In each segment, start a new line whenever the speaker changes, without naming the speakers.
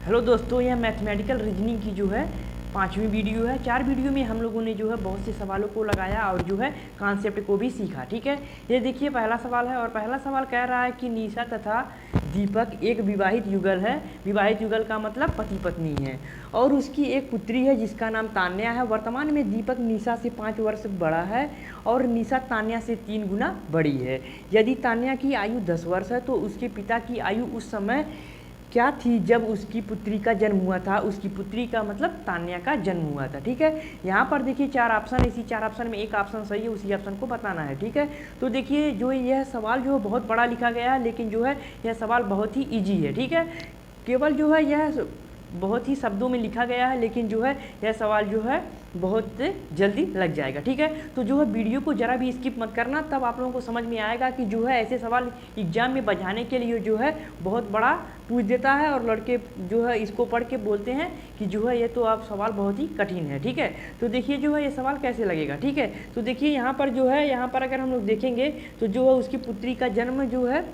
Hello दोस्तों, यह mathematical reasoning की जो है 5वीं वीडियो है। 4 वीडियो में हम लोगों ने जो है बहुत से सवालों को लगाया और जो है कॉन्सेप्ट को भी सीखा। ठीक है, ये देखिए पहला सवाल है और पहला सवाल कह रहा है कि निशा तथा दीपक एक विवाहित युगल है। विवाहित युगल का मतलब पति पत्नी है और उसकी एक पुत्री है जिसका नाम तान्या है। वर्तमान में दीपक निशा से 5 वर्ष बड़ा है और निशा तान्या से 3 गुना बड़ी है। यदि तान्या की आयु 10 वर्ष है तो उसके पिता की आयु उस समय क्या थी जब उसकी पुत्री का जन्म हुआ था। उसकी पुत्री का मतलब तान्या का जन्म हुआ था। ठीक है, यहाँ पर देखिए 4 ऑप्शन, इसी 4 ऑप्शन में एक ऑप्शन सही है, उसी ऑप्शन को बताना है। ठीक है, तो देखिए जो यह सवाल जो है बहुत बड़ा लिखा गया है, लेकिन जो है यह सवाल बहुत ही ईजी है। ठीक है, केवल जो है यह बहुत ही शब्दों में लिखा गया है, लेकिन जो है यह सवाल जो है बहुत जल्दी लग जाएगा। ठीक है, तो जो है वीडियो को ज़रा भी स्किप मत करना, तब आप लोगों को समझ में आएगा कि जो है ऐसे सवाल एग्जाम में बजाने के लिए जो है बहुत बड़ा पूछ देता है और लड़के जो है इसको पढ़ के बोलते हैं कि जो है ये तो आप सवाल बहुत ही कठिन है। ठीक है, तो देखिए जो है ये सवाल कैसे लगेगा। ठीक है, तो देखिए यहाँ पर जो है यहाँ पर अगर हम लोग देखेंगे तो जो है उसकी पुत्री का जन्म जो है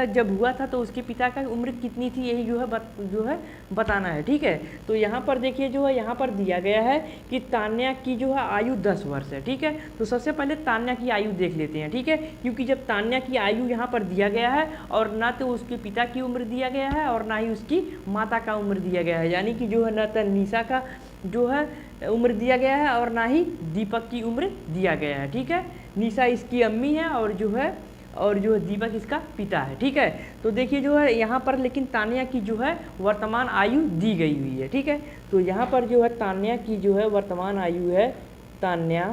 जब हुआ था तो उसके पिता का उम्र कितनी थी, यही जो है बताना है। ठीक है, तो यहाँ पर देखिए जो है यहाँ पर दिया गया है कि तान्या की जो है आयु 10 वर्ष है। ठीक है, तो सबसे पहले तान्या की आयु देख लेते हैं। ठीक है, क्योंकि जब तान्या की आयु यहाँ पर दिया गया है और ना तो उसके पिता की उम्र दिया गया है और ना ही उसकी माता का उम्र दिया गया है, यानी कि जो है ना तो निशा का जो है उम्र दिया गया है और ना ही दीपक की उम्र दिया गया है। ठीक है, निशा इसकी अम्मी है और जो है दीपक इसका पिता है। ठीक है, तो देखिए जो है यहाँ पर लेकिन तान्या की जो है वर्तमान आयु दी गई हुई है। ठीक है, तो यहाँ पर जो है तान्या की जो है वर्तमान आयु है, तान्या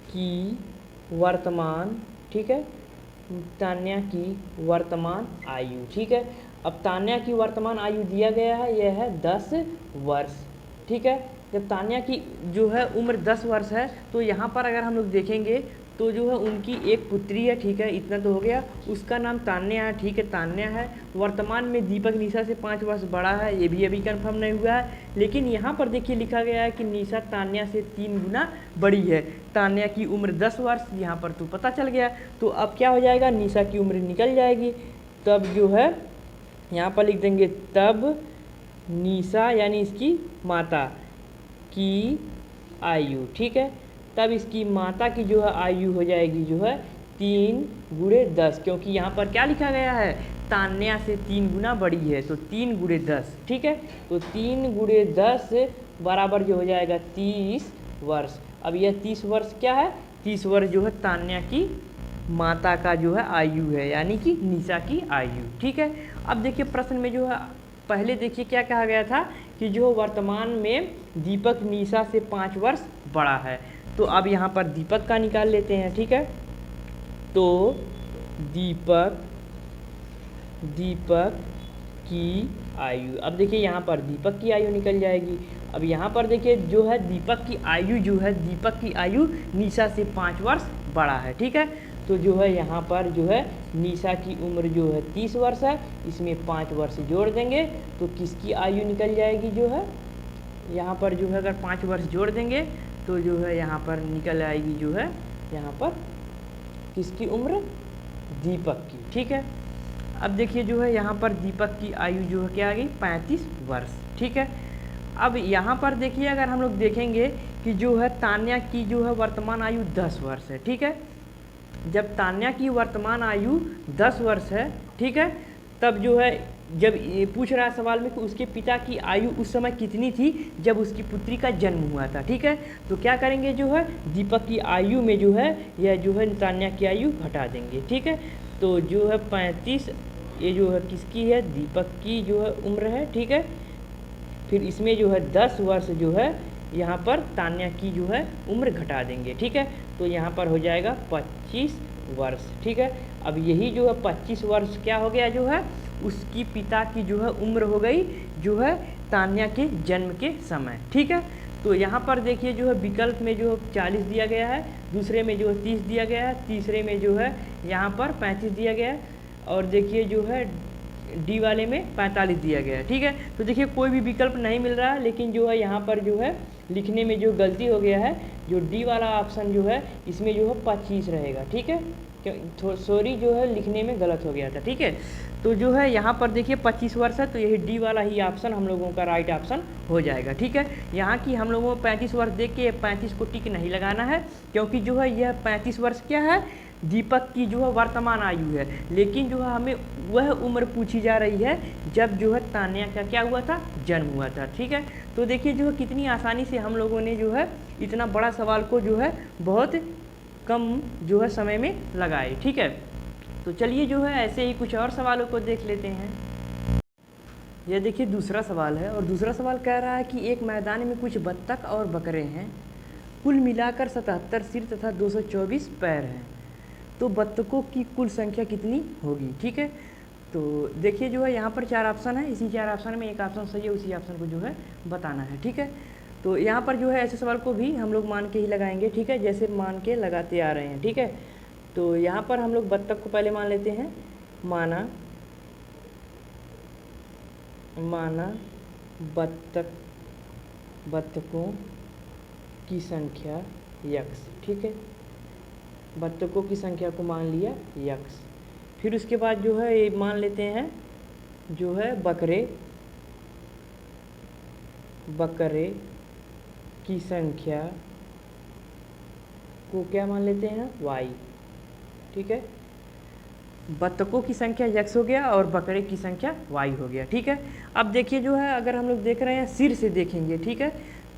की वर्तमान, ठीक है, तान्या की वर्तमान आयु। ठीक है, अब तान्या की वर्तमान आयु दिया गया है, यह है 10 वर्ष। ठीक है, जब तान्या की जो है उम्र 10 वर्ष है तो यहाँ पर अगर हम लोग देखेंगे तो जो है उनकी एक पुत्री है। ठीक है, इतना तो हो गया, उसका नाम तान्या है। ठीक है, तान्या है। वर्तमान में दीपक निशा से 5 वर्ष बड़ा है, ये भी अभी कंफर्म नहीं हुआ है, लेकिन यहाँ पर देखिए लिखा गया है कि निशा तान्या से 3 गुना बड़ी है। तान्या की उम्र 10 वर्ष, यहाँ पर तो पता चल गया। तो अब क्या हो जाएगा, निशा की उम्र निकल जाएगी, तब जो है यहाँ पर लिख देंगे तब निशा यानी इसकी माता की आयु, ठीक है, तब इसकी माता की जो है आयु हो जाएगी जो है 3 गुणे 10, क्योंकि यहाँ पर क्या लिखा गया है, तान्या से 3 गुना बड़ी है, तो 3 गुणे 10। ठीक है, तो 3 गुणे 10 बराबर जो हो जाएगा 30 वर्ष। अब यह 30 वर्ष क्या है, 30 वर्ष जो है तान्या की माता का जो है आयु है, यानी कि निशा की आयु। ठीक है, अब देखिए प्रश्न में जो है पहले देखिए क्या कहा गया था कि जो वर्तमान में दीपक निशा से 5 वर्ष बड़ा है, तो अब यहाँ पर दीपक का निकाल लेते हैं। ठीक है, तो दीपक की आयु, अब देखिए यहाँ पर दीपक की आयु निकल जाएगी। अब यहाँ पर देखिए जो है दीपक की आयु निशा से 5 वर्ष बड़ा है। ठीक है, तो जो है यहाँ पर जो है निशा की उम्र जो है 30 वर्ष है, इसमें 5 वर्ष जोड़ देंगे तो किसकी आयु निकल जाएगी, जो है यहाँ पर जो है अगर 5 वर्ष जोड़ देंगे तो जो है यहाँ पर निकल आएगी जो है यहाँ पर किसकी उम्र, दीपक की। ठीक है, अब देखिए जो है यहाँ पर दीपक की आयु जो है क्या आ गई, 35 वर्ष। ठीक है, अब यहाँ पर देखिए अगर हम लोग देखेंगे कि जो है तान्या की जो है वर्तमान आयु 10 वर्ष है। ठीक है, जब तान्या की वर्तमान आयु 10 वर्ष है, ठीक है, तब जो है जब पूछ रहा है सवाल में कि उसके पिता की आयु उस समय कितनी थी जब उसकी पुत्री का जन्म हुआ था। ठीक है, तो क्या करेंगे जो है दीपक की आयु में जो है यह जो है तान्या की आयु घटा देंगे। ठीक है, तो जो है 35 ये जो है किसकी है, दीपक की जो है उम्र है। ठीक है, फिर इसमें जो है 10 वर्ष जो है यहाँ पर तान्या की जो है उम्र घटा देंगे। ठीक है, तो यहाँ पर हो जाएगा 25 वर्ष। ठीक है, अब यही जो है 25 वर्ष क्या हो गया, जो है उसकी पिता की जो है उम्र हो गई जो है तान्या के जन्म के समय। ठीक है, तो यहाँ पर देखिए जो है विकल्प में जो 40 दिया गया है, दूसरे में जो है 30 दिया गया है, तीसरे में जो है यहाँ पर 35 दिया गया है और देखिए जो है डी वाले में 45 दिया गया है। ठीक है, तो देखिए कोई भी विकल्प नहीं मिल रहा है, लेकिन जो है यहाँ पर जो है लिखने में जो गलती हो गया है, जो डी वाला ऑप्शन जो है इसमें जो है 25 रहेगा। ठीक है, सॉरी जो है लिखने में गलत हो गया था, ठीक है। तो जो है यहाँ पर देखिए 25 वर्ष है, तो यही डी वाला ही ऑप्शन हम लोगों का राइट ऑप्शन हो जाएगा, ठीक है। यहाँ की हम लोगों को 35 वर्ष देख के 35 को टिक नहीं लगाना है, क्योंकि जो है यह 35 वर्ष क्या है, दीपक की जो है वर्तमान आयु है, लेकिन जो है हमें वह उम्र पूछी जा रही है जब जो है तान्या का क्या हुआ था, जन्म हुआ था, ठीक है। तो देखिए जो है कितनी आसानी से हम लोगों ने जो है इतना बड़ा सवाल को जो है बहुत कम जो है समय में लगाए, ठीक है। तो चलिए जो है ऐसे ही कुछ और सवालों को देख लेते हैं। यह देखिए दूसरा सवाल है, और दूसरा सवाल कह रहा है कि एक मैदान में कुछ बत्तख और बकरे हैं, कुल मिलाकर 77 सिर तथा 224 पैर हैं, तो बत्तखों की कुल संख्या कितनी होगी, ठीक है। तो देखिए जो है यहाँ पर 4 ऑप्शन है, इसी 4 ऑप्शन में एक ऑप्शन सही है, उसी ऑप्शन को जो है बताना है, ठीक है। तो यहाँ पर जो है ऐसे सवाल को भी हम लोग मान के ही लगाएंगे, ठीक है, जैसे मान के लगाते आ रहे हैं, ठीक है। तो यहाँ पर हम लोग बत्तख को पहले मान लेते हैं, माना बत्तखों की संख्या यक्स, ठीक है, बत्तखों की संख्या को मान लिया यक्स। फिर उसके बाद जो है ये मान लेते हैं जो है बकरे की संख्या को क्या मान लेते हैं, वाई, ठीक है। बत्तखों की संख्या यक्स हो गया और बकरे की संख्या वाई हो गया, ठीक है। अब देखिए जो है अगर हम लोग देख रहे हैं सिर से देखेंगे, ठीक है,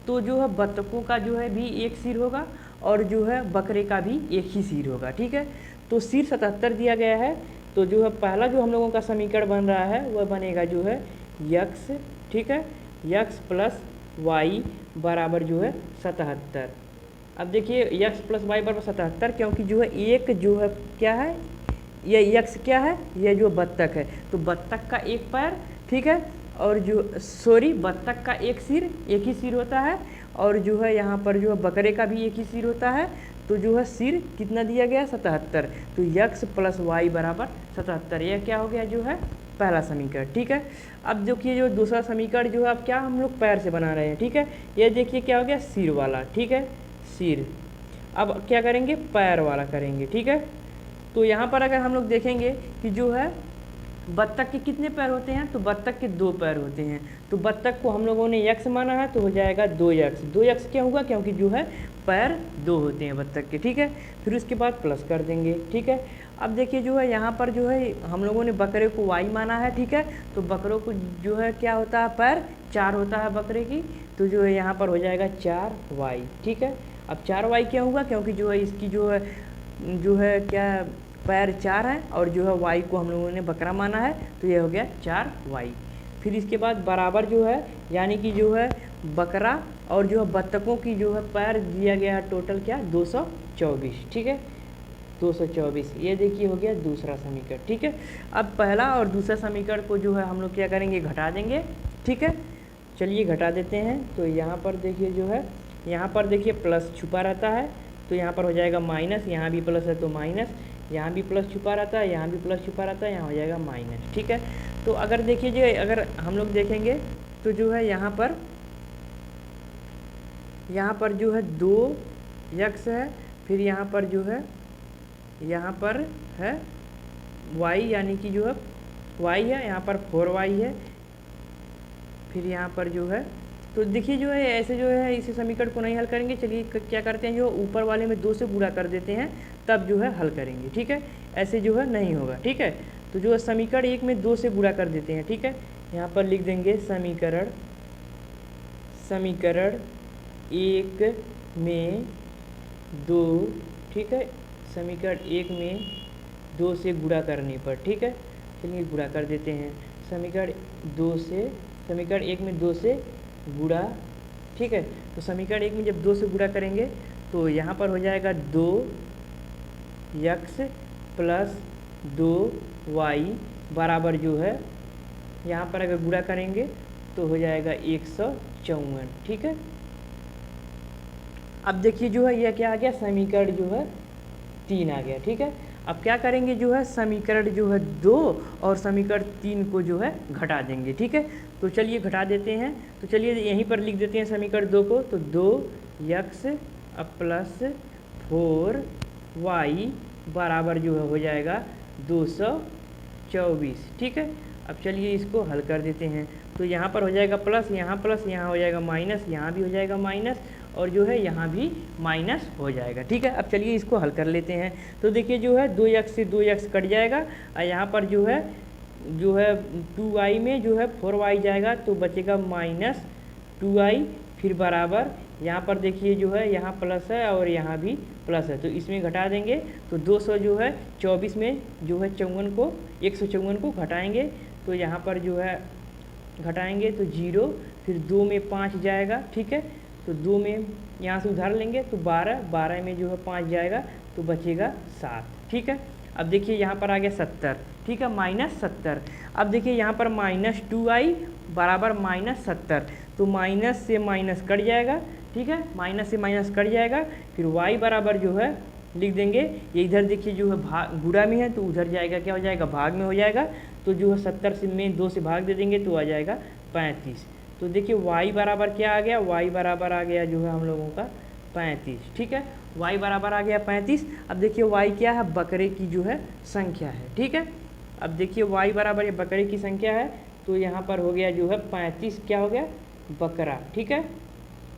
तो जो है बत्तखों का जो है भी एक सिर होगा और जो है बकरे का भी एक ही सिर होगा, ठीक है। तो सिर 77 दिया गया है, तो जो है पहला जो हम लोगों का समीकरण बन रहा है वह बनेगा जो है यक्स, ठीक है, यक्स प्लस वाई बराबर जो है 77। अब देखिए यक्स प्लस वाई बराबर 77, क्योंकि जो है एक जो है क्या है, यह यक्स क्या है, यह जो बत्तख है, तो बत्तख का एक पैर, ठीक है, और जो बत्तख का एक ही सिर होता है, और जो है यहाँ पर जो है बकरे का भी एक ही सिर होता है, तो जो है सिर कितना दिया गया, 77, तो यक्स प्लस वाई बराबर 77, यह क्या हो गया जो है पहला समीकरण, ठीक है। अब देखिए जो दूसरा समीकरण जो है अब क्या हम लोग पैर से बना रहे हैं, ठीक है, ये देखिए क्या हो गया सिर वाला, ठीक है, सिर। अब क्या करेंगे, पैर वाला करेंगे, ठीक है। तो यहाँ पर अगर हम लोग देखेंगे कि जो है बत्तख के कितने पैर होते हैं, तो बत्तख के 2 पैर होते हैं, तो बत्तख को हम लोगों ने यक्स माना है, तो हो जाएगा 2x। 2x क्या होगा, क्योंकि जो है पैर 2 होते हैं बत्तख के, ठीक है। फिर उसके बाद प्लस कर देंगे, ठीक है। अब देखिए जो है यहाँ पर जो है हम लोगों ने बकरे को y माना है, ठीक है, तो बकरों को जो है क्या होता है, पैर 4 होता है बकरे की, तो जो है यहाँ पर हो जाएगा 4y, ठीक है। अब 4y क्या होगा, क्योंकि जो है इसकी जो है क्या पैर 4 है, और जो है y को हम लोगों ने बकरा माना है, तो ये हो गया 4y। फिर इसके बाद बराबर जो है यानी कि जो है बकरा और जो है बत्तखों की जो है पैर दिया गया है टोटल क्या, 224, ठीक है, 224। ये देखिए हो गया दूसरा समीकरण, ठीक है। अब पहला और दूसरा समीकरण को जो है हम लोग क्या करेंगे, घटा देंगे, ठीक है। चलिए घटा देते हैं। तो यहाँ पर देखिए जो है यहाँ पर देखिए प्लस छुपा रहता है, तो यहाँ पर हो जाएगा माइनस, यहाँ भी प्लस है तो माइनस, यहाँ भी प्लस छुपा रहता है, यहाँ भी प्लस छुपा रहता है, यहाँ हो जाएगा माइनस, ठीक है। तो अगर देखिए जो अगर हम लोग देखेंगे तो जो है यहाँ पर जो है 2x है, फिर यहाँ पर जो है यहाँ पर है y, यानी कि जो है y है, यहाँ पर 4y है, फिर यहाँ पर जो है, तो देखिए जो है ऐसे जो है इस समीकरण को नहीं हल करेंगे। चलिए क्या करते हैं, जो ऊपर वाले में 2 से गुणा कर देते हैं, तब जो है हल करेंगे, ठीक है, ऐसे जो है नहीं होगा, ठीक है। तो जो है समीकरण 1 में 2 से गुणा कर देते हैं, ठीक है, यहाँ पर लिख देंगे समीकरण 1 में 2, ठीक है, समीकरण 1 में 2 से गुणा करने पर, ठीक है, चलिए गुणा कर देते हैं, समीकरण 1 में 2 से गुणा, ठीक है। तो समीकरण 1 में जब 2 से गुणा करेंगे तो यहाँ पर हो जाएगा 2x प्लस 2y बराबर जो है यहाँ पर अगर गुणा करेंगे तो हो जाएगा 154, ठीक है। अब देखिए जो है यह क्या आ गया, समीकरण जो है 3 आ गया, ठीक है। अब क्या करेंगे, जो है समीकरण जो है 2 और समीकरण 3 को जो है घटा देंगे, ठीक है। तो चलिए घटा देते हैं, तो चलिए यहीं पर लिख देते हैं समीकरण 2 को, तो 2x प्लस 4y बराबर जो है हो जाएगा 224। ठीक है, अब चलिए इसको हल कर देते हैं। तो यहाँ पर हो जाएगा प्लस, यहाँ हो जाएगा माइनस, यहाँ भी हो जाएगा माइनस, और जो है यहाँ भी माइनस हो जाएगा। ठीक है, अब चलिए इसको हल कर लेते हैं। तो देखिए जो है 2x से 2x कट जाएगा, और यहाँ पर जो है 2y में जो है 4y जाएगा, तो बचेगा -2y, फिर बराबर यहाँ पर देखिए जो है यहाँ प्लस है और यहाँ भी प्लस है, तो इसमें घटा देंगे तो 200 जो है 24 में जो है 154 को घटाएंगे, तो यहाँ पर जो है घटाएंगे तो 0, फिर 2 में 5 जाएगा। ठीक है, तो 2 में यहाँ से उधार लेंगे तो 12 में जो है 5 जाएगा, तो बचेगा 7। ठीक है, अब देखिए यहाँ पर आ गया 70। ठीक है, -70। अब देखिए यहाँ पर -2i बराबर -70, तो माइनस से माइनस कट जाएगा। ठीक है, माइनस से माइनस कट जाएगा, फिर y बराबर जो है लिख देंगे, ये इधर देखिए जो है भाग गुणा में है, तो उधर जाएगा क्या हो जाएगा, भाग में हो जाएगा, तो जो है 70 से में 2 से भाग दे देंगे तो आ जाएगा 35। तो देखिए y बराबर क्या आ गया, y बराबर आ गया जो है हम लोगों का 35। ठीक है, y बराबर आ गया 35। अब देखिए y क्या है, बकरे की जो है संख्या है। ठीक है, अब देखिए y बराबर ये बकरे की संख्या है, तो यहाँ पर हो गया जो है 35, क्या हो गया, बकरा। ठीक है,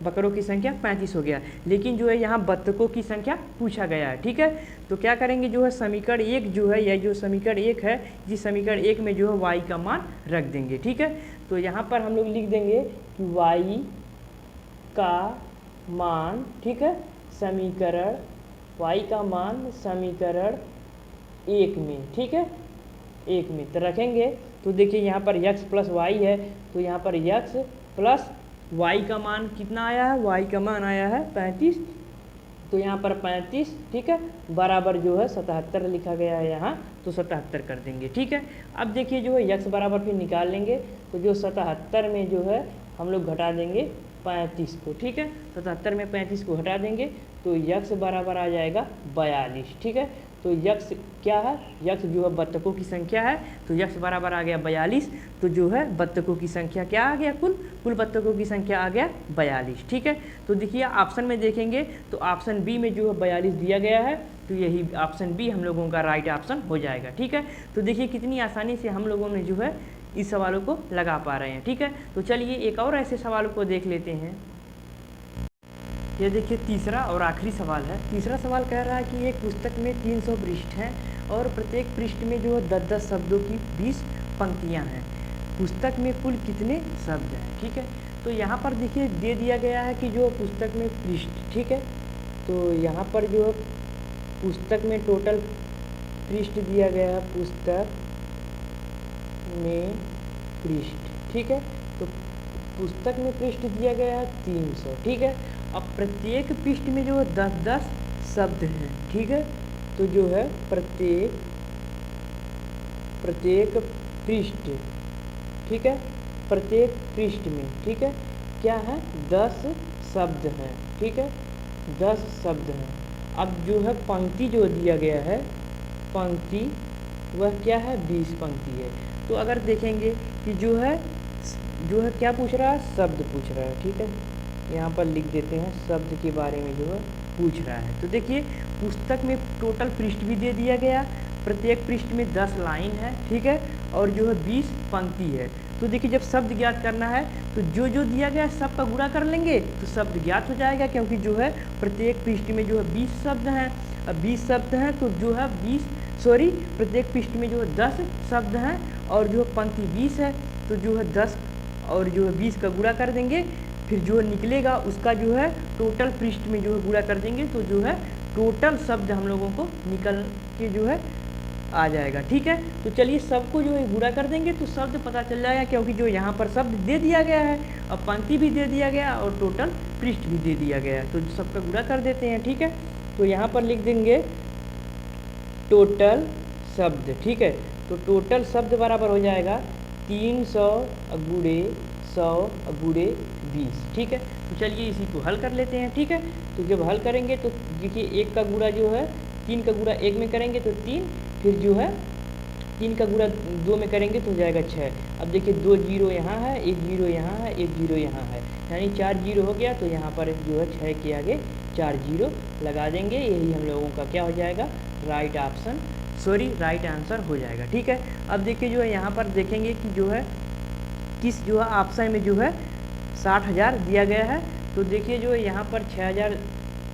बकरों की संख्या 35 हो गया, लेकिन जो है यहाँ बत्तखों की संख्या पूछा गया है। ठीक है, तो क्या करेंगे, जो है समीकरण 1 जो है, यह जो समीकरण 1 है, जिस समीकरण 1 में जो है y का मान रख देंगे। ठीक है, तो यहाँ पर हम लोग लिख देंगे कि y का मान, ठीक है, समीकरण y का मान समीकरण 1 में, ठीक है, 1 में तो रखेंगे। तो देखिए यहाँ पर x प्लस y है, तो यहाँ पर x प्लस y का मान कितना आया है, y का मान आया है 35, तो यहाँ पर 35, ठीक है, बराबर जो है 77 लिखा गया है यहाँ, तो 77 कर देंगे। ठीक है, अब देखिए जो है x बराबर फिर निकाल लेंगे, तो जो 77 में जो है हम लोग घटा देंगे 35 को। ठीक है, 77 में 35 को घटा देंगे तो x बराबर आ जाएगा 42। ठीक है, तो x क्या है, x जो है बत्तखों की संख्या है, तो x बराबर आ गया 42, तो जो है बत्तखों की संख्या क्या आ गया, कुल बत्तखों की संख्या आ गया 42। ठीक है, तो देखिए ऑप्शन में देखेंगे तो ऑप्शन बी में जो है 42 दिया गया है, तो यही ऑप्शन बी हम लोगों का राइट ऑप्शन हो जाएगा। ठीक है, तो देखिए कितनी आसानी से हम लोगों ने जो है इस सवालों को लगा पा रहे हैं। ठीक है, तो चलिए एक और ऐसे सवालों को देख लेते हैं। ये देखिए तीसरा और आखिरी सवाल है। तीसरा सवाल कह रहा है कि एक पुस्तक में 300 पृष्ठ हैं और प्रत्येक पृष्ठ में जो है 10-10 शब्दों की 20 पंक्तियां हैं। पुस्तक में कुल कितने शब्द हैं। ठीक है, तो यहाँ पर देखिए दे दिया गया है कि जो पुस्तक में पृष्ठ, ठीक है, तो यहाँ पर जो पुस्तक में टोटल पृष्ठ दिया गया है, पुस्तक में पृष्ठ, ठीक है, तो पुस्तक में पृष्ठ दिया गया है 300। ठीक है, अब प्रत्येक पृष्ठ में जो है 10-10 शब्द हैं। ठीक है, तो जो है प्रत्येक पृष्ठ, ठीक है, प्रत्येक पृष्ठ में, ठीक है, क्या है, 10 शब्द हैं। ठीक है, 10 शब्द हैं। अब जो है पंक्ति जो दिया गया है, पंक्ति वह क्या है, 20 पंक्ति है। तो अगर देखेंगे कि जो है क्या पूछ रहा है, शब्द पूछ रहा है। ठीक है, यहाँ पर लिख देते हैं शब्द के बारे में जो है पूछ रहा है। तो देखिए पुस्तक में टोटल पृष्ठ भी दे दिया गया, प्रत्येक पृष्ठ में 10 लाइन है। ठीक है, और जो है 20 पंक्ति है। तो देखिए जब शब्द ज्ञात करना है तो जो दिया गया है सब का गुणा कर लेंगे तो शब्द ज्ञात हो जाएगा, क्योंकि जो है प्रत्येक पृष्ठ में जो है 20 शब्द हैं। अब 20 शब्द हैं तो जो है प्रत्येक पृष्ठ में जो है 10 शब्द हैं और जो है पंक्ति 20 है, तो जो है 10 और जो है 20 का गुणा कर देंगे, फिर जो है निकलेगा उसका जो है टोटल पृष्ठ में जो है गुणा कर देंगे, तो जो है टोटल शब्द हम लोगों को निकल के जो है आ जाएगा। ठीक है, तो चलिए सबको जो है गुणा कर देंगे तो शब्द पता चल जाएगा, क्योंकि जो यहाँ पर शब्द दे दिया गया है, अब पंक्ति भी दे दिया गया और टोटल पृष्ठ भी दे दिया गया है, तो सबका गुणा कर देते हैं। ठीक है, तो यहाँ पर लिख देंगे टोटल शब्द। ठीक है, तो टोटल शब्द बराबर हो जाएगा 300 गुणे 100 गुणे 20। ठीक है, तो चलिए इसी को हल कर लेते हैं। ठीक है, तो जब हल करेंगे तो देखिए 1 का गुणा जो है 3 का गुणा 1 में करेंगे तो 3, फिर जो है 3 का गुणा 2 में करेंगे तो हो जाएगा 6। अब देखिए 2 जीरो यहाँ है, 1 जीरो यहाँ है, 1 जीरो यहाँ है, यानी 4 जीरो हो गया, तो यहाँ पर जो है 6 के आगे 4 जीरो लगा देंगे, यही हम लोगों का क्या हो जाएगा, राइट ऑप्शन राइट आंसर हो जाएगा। ठीक है, अब देखिए जो है यहाँ पर देखेंगे कि जो है किस जो है ऑप्शन में जो है 60,000 दिया गया है। तो देखिए जो है यहाँ पर 6,000,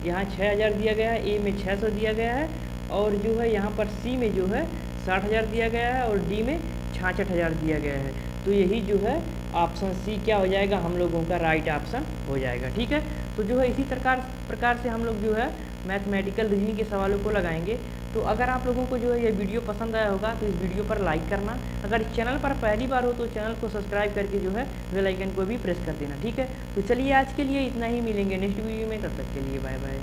यहाँ 6,000 दिया गया है, ए में 600 दिया गया है, और जो है यहाँ पर सी में जो है 60,000 दिया गया है, और डी में 66,000 दिया गया है। तो यही जो है ऑप्शन सी क्या हो जाएगा, हम लोगों का राइट ऑप्शन हो जाएगा। ठीक है, तो जो है इसी प्रकार से हम लोग जो है मैथमेटिकल रीजनिंग के सवालों को लगाएंगे। तो अगर आप लोगों को जो है ये वीडियो पसंद आया होगा तो इस वीडियो पर लाइक करना, अगर चैनल पर पहली बार हो तो चैनल को सब्सक्राइब करके जो है बेल आइकन को भी प्रेस कर देना। ठीक है, तो चलिए आज के लिए इतना ही, मिलेंगे नेक्स्ट वीडियो में, तब तक के लिए बाय बाय।